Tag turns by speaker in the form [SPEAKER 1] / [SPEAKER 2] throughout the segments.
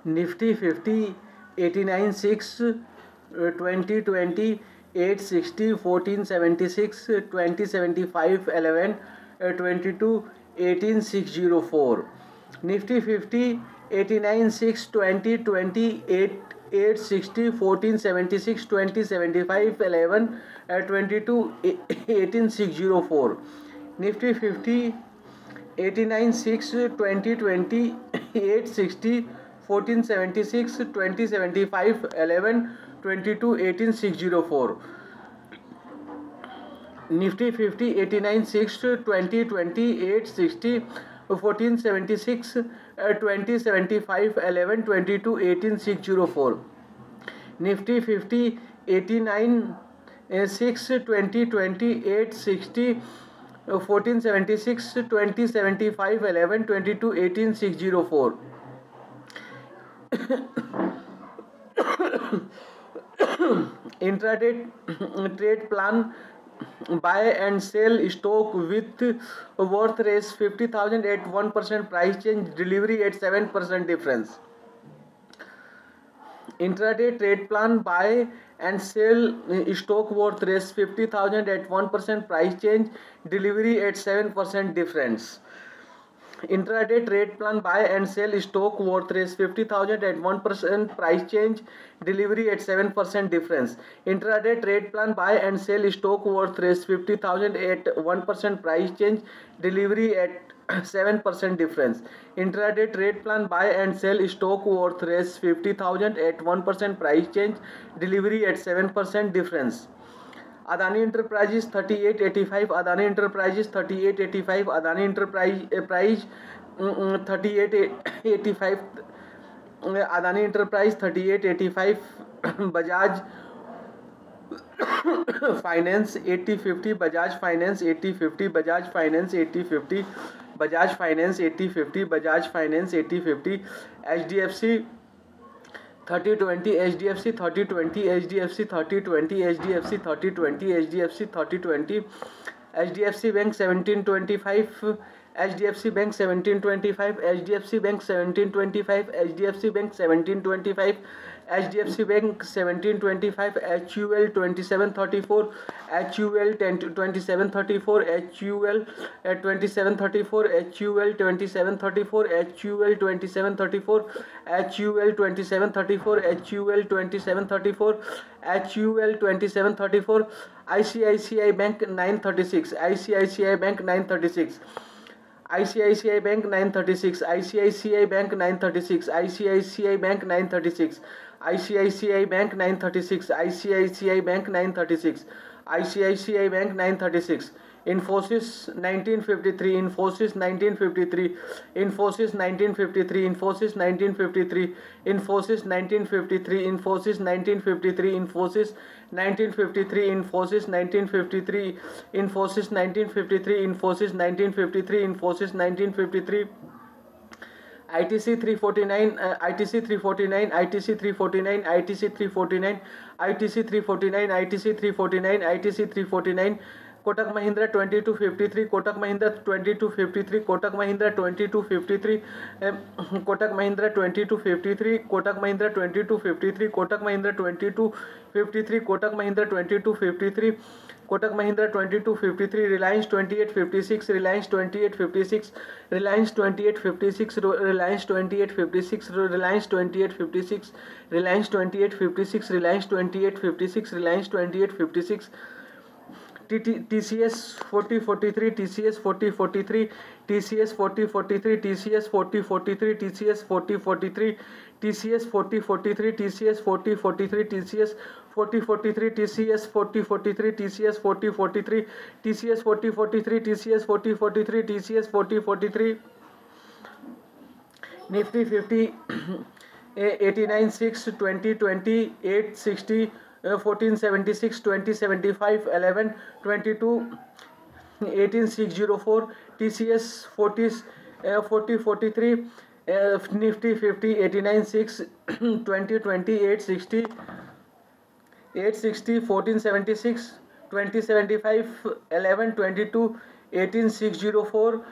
[SPEAKER 1] Nifty 50 89 6 20 20 860 1476 20 75 11 22 18 604. Nifty 50 89 6 20 20 860 1476 20 75 11 22 18 604. Nifty 50 89 6 20 20 860 1476 20 75 11 22 18 604. Nifty 50 89 6 20 20 860 1476 20 75 11 22 18 604. Nifty 50 89 6 20 20 860 1476 20 75 11 22 18 604. Intraday trade plan: buy and sell stock with worth raise 50,000 at 1% price change, delivery at 7% difference. Intraday trade plan: buy and sell stock worth raise 50,000 at 1% price change, delivery at 7% difference. Intraday trade plan: buy and sell stock worth raise 50,000 at 1% price change, delivery at 7% difference. Intraday trade plan: buy and sell stock worth raise 50,000 at 1% price change, delivery at 7% difference. Intraday trade plan: buy and sell stock worth raise 50,000 at 1% price change, delivery at 7% difference. Adani Enterprises 3885, Adani Enterprises 3885, Adani Enterprise 3885, Adani Enterprise 3885, Bajaj Finance 8050, Bajaj Finance 8050, Bajaj Finance 8050, Bajaj Finance 8050, Bajaj Finance 8050, HDFC 3020, HDFC 3020, HDFC 3020, HDFC 3020, HDFC 3020, HDFC Bank 1725, HDFC Bank 1725, HDFC Bank 1725, HDFC Bank 1725, HDFC Bank 1725, HUL 2734, HUL 2734, HUL 2734, HUL 2734, HUL 2734, HUL 2734, HUL 2734, HUL 2734, ICICI Bank 936, ICICI Bank 936, ICICI Bank 936, ICICI Bank 936, ICICI Bank 936, ICICI Bank 936, ICICI Bank 936, ICICI Bank 936, Infosys 1953, Infosys 1953, Infosys 1953, Infosys 1953, Infosys 1953, Infosys 1953, Infosys 1953, Infosys 1953, Infosys 1953, Infosys 1953, Infosys 1953, ITC 349, ITC 349, ITC 349, ITC 349, ITC 349, ITC 349, ITC 349, Kotak Mahindra 2253, Kotak Mahindra 2253, Kotak Mahindra 2253, Kotak Mahindra 2253, Kotak Mahindra 2253, Kotak Mahindra 2253, Kotak Mahindra 2253, Kotak Mahindra 2253, Reliance 2856, Reliance 2856, Reliance 2856, Reliance 2856, Reliance 2856, Reliance 2856, Reliance 2856, Reliance 2856, TCS 4043, TCS 4043, TCS 4043, TCS 4043, TCS 4043, TCS 4043, TCS 4043, TCS 4043, TCS 4043, TCS 4043, TCS 4043, TCS 4043, TCS 4043, Nifty 50 89 6 20 20 860 1476 20 75 11 22 18 604, TCS 40 43, Nifty 50 89 6 20 20 860 1476 20 75 11 22 18 604,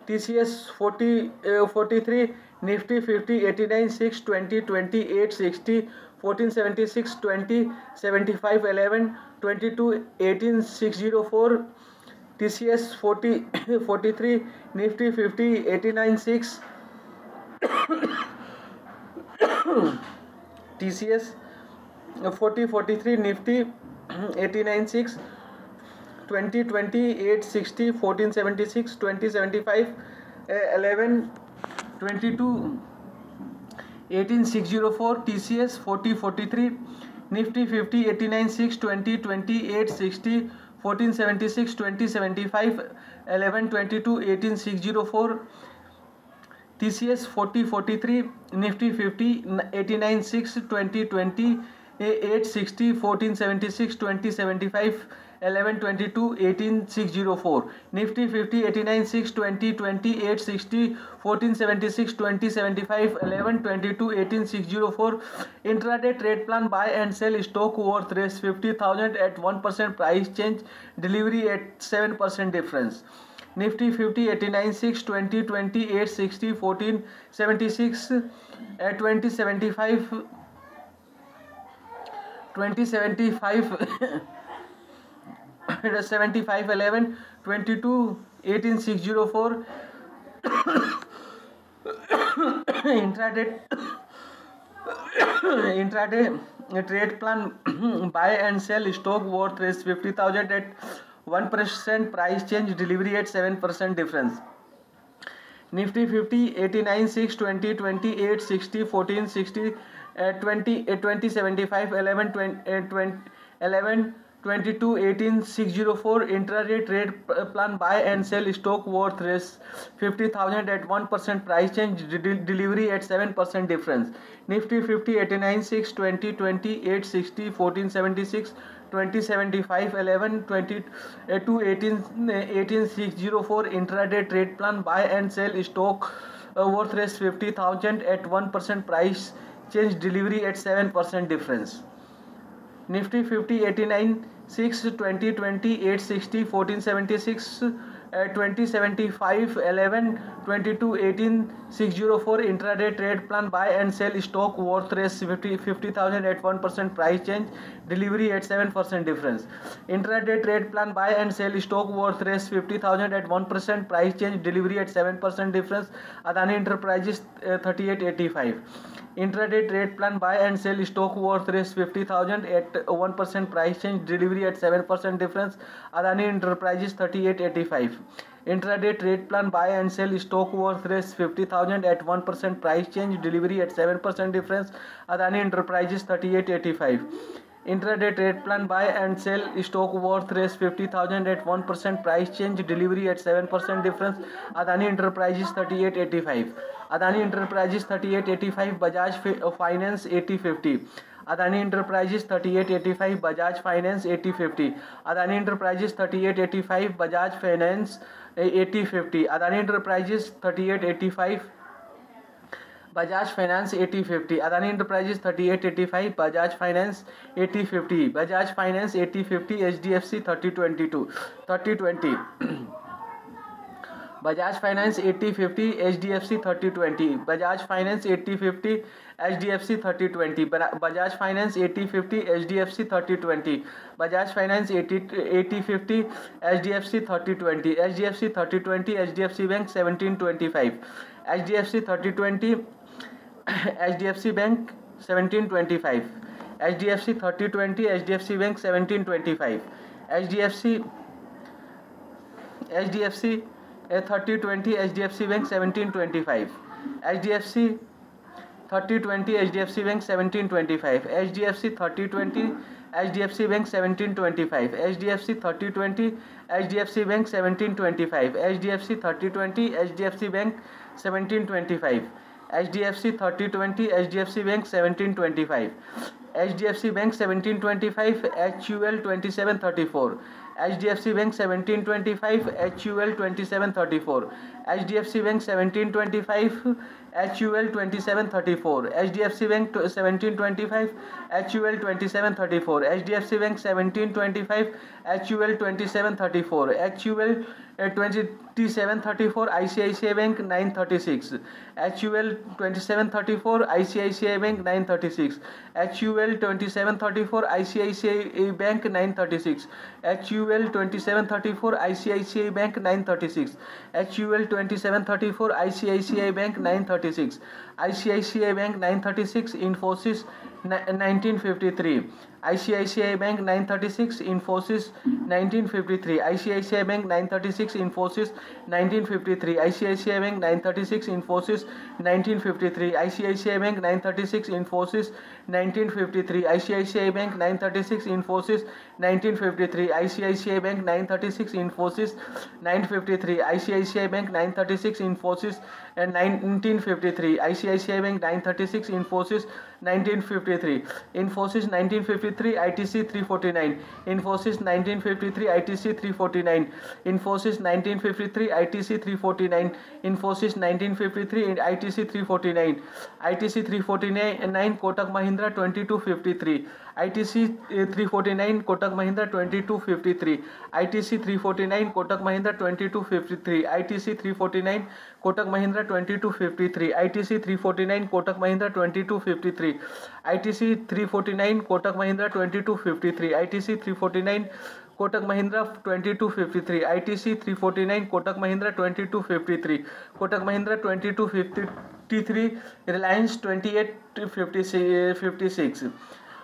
[SPEAKER 1] TCS 43, Nifty 50, 89, 6, 20, 28, 60, 14, 76, 20, 75, 11, 22, 18, 604. TCS 40, 43, Nifty 50, 89, 6. TCS 40, 43, Nifty 89, 6, 20, 28, 60, 14, 76, 20, 75, 11, 22, 18, 604. TCS 40, 43, Nifty 50, 89, 6, 20, 28, 60, 14, 76, 20, 75, 11, 22, 18, 604. TCS 40, 43, Nifty 50, 89, 6, 20, 20, 8, 60, 14, 76, 20, 75, 11, 22, 18, 604. Nifty 50, 89, 6, 20, 20, 8, 60, 14, 76, 20, 75, 11, 22, 18, 604. Intraday trade plan: buy and sell stock worth Rs 50,000 at 1% price change, delivery at 7% difference. Nifty 50, 89, 6, 20, 20, 8, 60, 14, 76, 20, 75, 20, 75, 75, 11, 22, 18, 604. Intraday trade plan: buy and sell stock worth Rs 50,000 at 1% price change, delivery at 7% difference. Nifty 50, 89, 6, 20, 28, 60, 14, 60, 20, 20, 75, 11, 20, 11, 22, 18, 604. Intraday trade plan: buy and sell stock worth Rs 50,000 at 1% price change, delivery at 7% difference. Nifty 50, 89, 6, 20, 20, 8, 60, 14, 76, 20, 75, 11, 22, 18, 18, 604. Intraday trade plan: buy and sell stock worth Rs 50,000 at 1% price change, delivery at 7% difference. Nifty 50, 89, 6, 20, 20, 8, 60, 14, 76, 20, 75, 11, 22, 18, 604. Intraday trade plan: buy and sell stock worth Rs 50,000 at 1% price change, delivery at 7% difference. Intraday trade plan: buy and sell stock worth Rs 50,000 at 1% price change, delivery at 7% difference. Adani Enterprises 3885. Intraday trade plan: buy and sell stock worth Rs 50,000 at 1% price change, delivery at 7% difference. Adani Enterprises 3885. Intraday trade plan: buy and sell stock worth Rs 50,000 at 1% price change, delivery at 7% difference. Adani Enterprises 3885. Intraday trade plan: buy and sell stock worth Rs 50,000 at 1% price change, delivery at 7% difference. Adani Enterprises 3885. Adani Enterprises 3885. Bajaj Finance 8050. Adani Enterprises 3885. Bajaj Finance 8050. Adani Enterprises 3885. Bajaj Finance 8050. Adani Enterprises 3885. Bajaj Finance 8050. Adani Enterprises 3885. Bajaj Finance 8050. Bajaj Finance 8050. HDFC 3022 3020. Bajaj Finance 8050. HDFC 3020. Bajaj Finance 8050. HDFC 3020. Bajaj Finance 8050. HDFC 3020. Bajaj Finance 8050. HDFC 3020. HDFC 3020. HDFC Bank 1725. HDFC 3020. HDFC Bank 1725. HDFC 3020. HDFC Bank 1725. HDFC 3020. HDFC Bank 1725. HDFC 3020. HDFC Bank 1725. HDFC 3020. HDFC Bank 1725. HDFC 3020. HDFC Bank 1725. HDFC 3020. HDFC Bank 1725. HDFC 3020. HDFC Bank 1725. HDFC Bank 1725. HUL 2734. HDFC Bank 1725, HUL 2734, HDFC Bank 1725, HUL 2734, HDFC Bank 1725, HUL 2734, HDFC Bank 1725, HUL 2734, HUL 2734, ICICI Bank 936, HUL 2734, ICICI Bank 936, HUL 2734, ICICI Bank 936, HUL 2734, ICICI Bank 936, HUL 2734, ICICI Bank 936, ICICI Bank 936, Infosys 1953, ICICI Bank 936, Infosys 1953, ICICI Bank 936, Infosys 1953, ICICI Bank 936, Infosys 1953, ICICI Bank 936, Infosys 1953, ICICI Bank 936, Infosys 1953, ICICI Bank 936, Infosys 953, ICICI Bank 936, Infosys 1953, ICICI Bank 936, Infosys 1953, Infosys 1953, ITC 349, Infosys 1953, ITC 349, Infosys 1953, ITC 349, Infosys 1953, ITC 349, ITC 349, Kotak Mahindra 2253, ITC 349, Kotak Mahindra 2253, ITC 349, Kotak Mahindra 2253, ITC 349, Kotak Mahindra 2253, ITC 349, Kotak Mahindra 2253, ITC 349, Kotak Mahindra 2253, ITC 349, Kotak Mahindra 2253, ITC 349, Kotak Mahindra 2253, Kotak Mahindra 2253, Reliance 2856,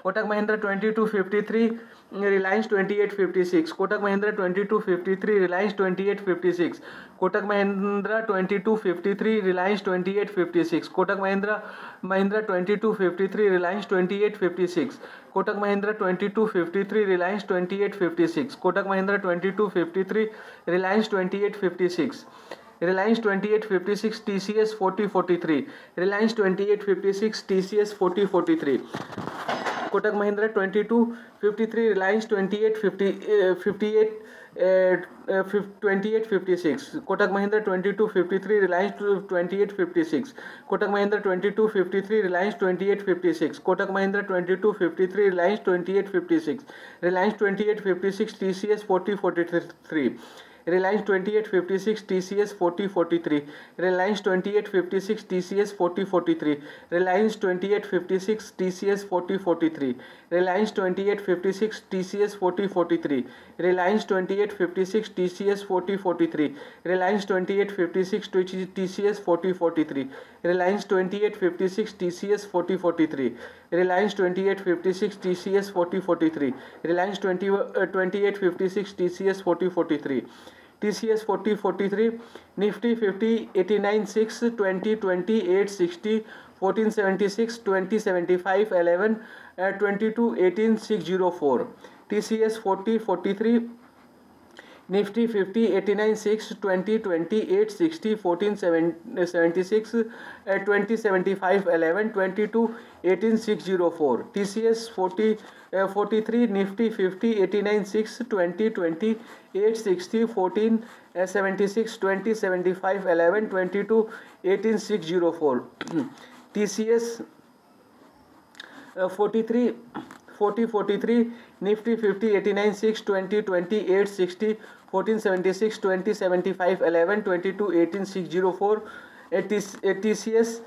[SPEAKER 1] Kotak Mahindra 2253, Reliance 2856, Kotak Mahindra 2253, Reliance 2856, Kotak Mahindra 2253, Reliance 2856, Kotak Mahindra 2253, Reliance 2856, Kotak Mahindra 2253, Reliance 2856, Kotak Mahindra 2253, Reliance 2856, Reliance 2856, TCS 4043, Reliance 2856, TCS 4043, Kotak Mahindra 2253, Reliance 2856, Kotak Mahindra 2253, Reliance 2856, Kotak Mahindra 2253, Reliance 2856, Kotak Mahindra 2253, Reliance 2856, Reliance 2856, TCS 4043, Reliance 2856, TCS 4043, Reliance 2856, TCS 4043, Reliance 2856, TCS 4043, Reliance 2856, TCS 4043, Reliance 2856, TCS 4043, Reliance 2856, TCS 4043, Reliance 2856, TCS 4043, Reliance 2856, TCS 4043, Reliance 2856, TCS 4043, TCS 4043, Nifty 50 89.6 20 20 860 1476 2075 11 22 18 604, TCS 4043, Nifty 50 89.6 20 20 860 1476 2075 11 22 18 604, TCS 43, Nifty 50 89.6 20 20 860 1476 2075 11 22 18 604, TCS 43, Nifty 50 89.6 20 20 860 1476 2075 11 22 18 604, TCS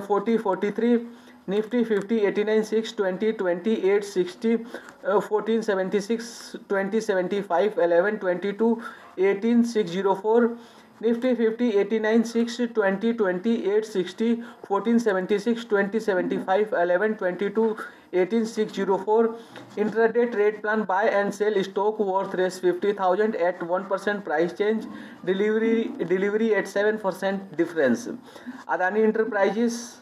[SPEAKER 1] 43, Nifty 50 89.6 20 20 860 1476 2075 11 22 18 604, Nifty 50 89.6 20 20 860 1476 2075 11 22 18 604, intraday trade plan: buy and sell stock worth Rs 50,000 at 1% price change, delivery at 7% difference. Adani Enterprises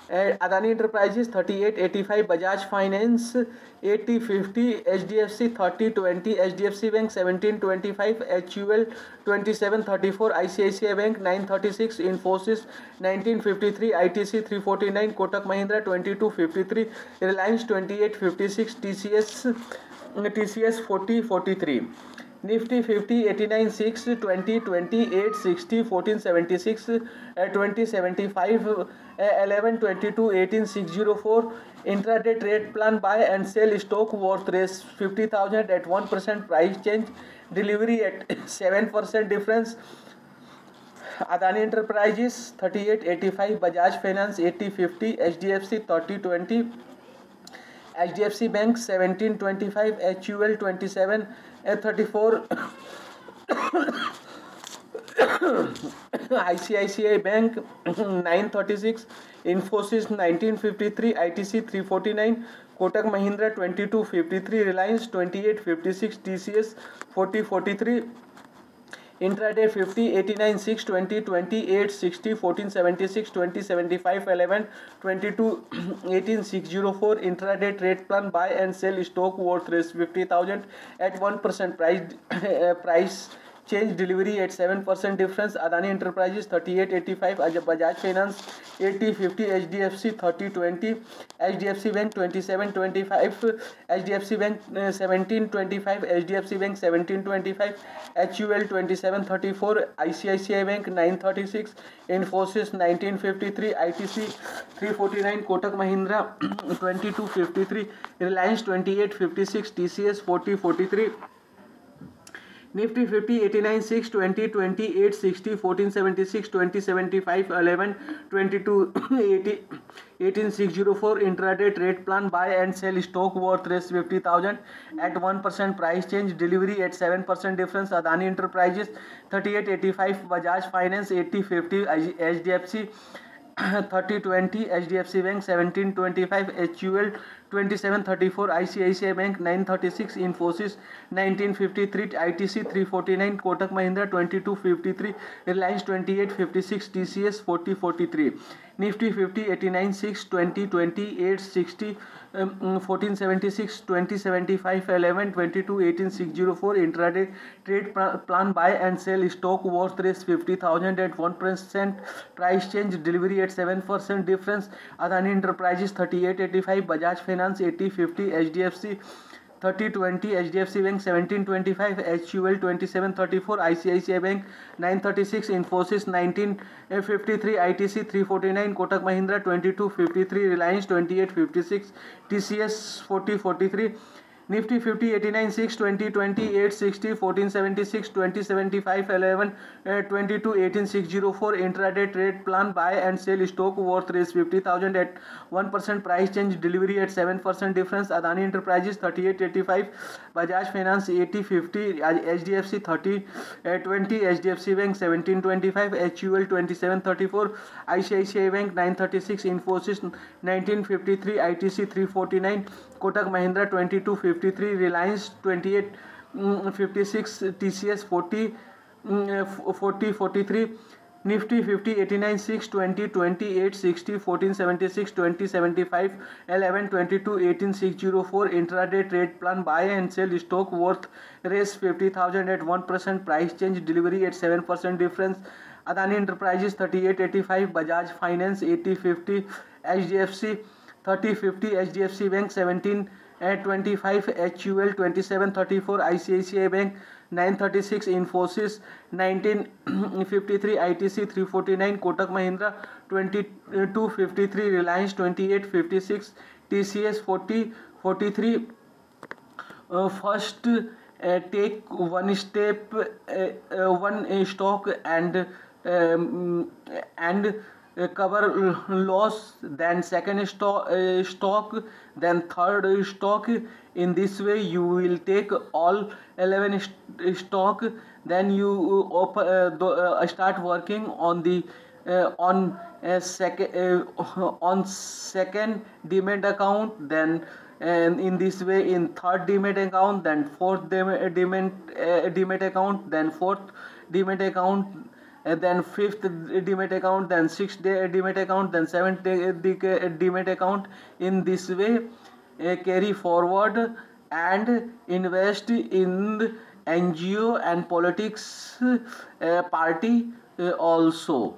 [SPEAKER 1] Adani Enterprises 3885, Bajaj Finance 8050, HDFC 3020, HDFC Bank 1725, HUL 2734, ICICI Bank 936, Infosys 1953, ITC 349, Kotak Mahindra 2253, Reliance 2856, TCS 4043. Nifty 50 89 6 20 20 8 60 14 76 20 75 11 22 18 604. Intraday trade plan: buy and sell stock worth raise 50,000 at 1% price change, delivery at 7% difference. Adani Enterprises 3885, Bajaj Finance 8050, HDFC 3020, HDFC Bank 1725, HUL 2734, ICICI Bank 936, Infosys 1953, ITC 349, Kotak Mahindra 2253, Reliance 2856, TCS 4043. Intraday 50 89 6 20 28 60 14 76 20 75 11 22 18 604. Intraday trade plan: buy and sell stock worth 50,000 at 1% price change, delivery at 7% difference. Adani Enterprises 3885, Bajaj Finance 8050, HDFC 3020, HDFC Bank 2725, HDFC Bank 1725, HDFC Bank 1725, HUL 2734, ICICI Bank 936, Infosys 1953, ITC 349, Kotak Mahindra 2253, Reliance 2856, TCS 4043. Nifty 50 89 6 20 28 60 14 76 20 75 11 22 80 18 604. Intraday trade plan: buy and sell stock worth 50,000 at 1% price change, delivery at 7% difference. Adani Enterprises 3885, Bajaj Finance 8050, HDFC 3020, HDFC Bank 1725, HUL 2734, ICICI Bank 936, Infosys 1953, ITC 349, Kotak Mahindra 2253, Reliance 2856, TCS 4043. Nifty 50 89 6 20 28 60 14 76 20 75 11 22 18 604. Intraday trade plan: buy and sell stock worth 50,000 at 1% price change, delivery at 7% difference. Adani Enterprises 3885, Bajaj Finance 8050, HDFC 3020, HDFC Bank 1725, HUL 2734, ICICI Bank 936, Infosys 1953, ITC 349, Kotak Mahindra 2253, Reliance 2856, TCS 4043. Nifty 50 89 6 20 28 60 14 76 20 75 11 22 18 604. Intraday trade plan: buy and sell stock worth 50,000 at 1% price change, delivery at 7% difference. Adani Enterprises 3885, Bajaj Finance 8050, HDFC 3020, HDFC Bank 1725, HUL 2734, ICICI Bank 936, Infosys 1953, ITC 349, Kotak Mahindra 2253, Reliance 2856, TCS 4043. Nifty 50 89 6 20 28 60 14 76 20 75 11 22 18 604. Intraday trade plan: buy and sell stock worth 50,000 at 1% price change, delivery at 7% difference. Adani Enterprises 3885, Bajaj Finance 8050, HDFC 3050, HDFC Bank 1725, HUL 2734, ICICI Bank 936, Infosys 1953, ITC 349, Kotak Mahindra 2253, Reliance 2856, TCS 4043. First, take one step, one stock and cover loss, then second stock, then third stock. In this way you will take all 11 stock, then you start working on the on second demat account, then and in this way in third demat account, then fourth demat account, then fourth demat account, then fifth demat account, then sixth demat account, then seventh demat account. In this way, carry forward and invest in NGO and politics party also.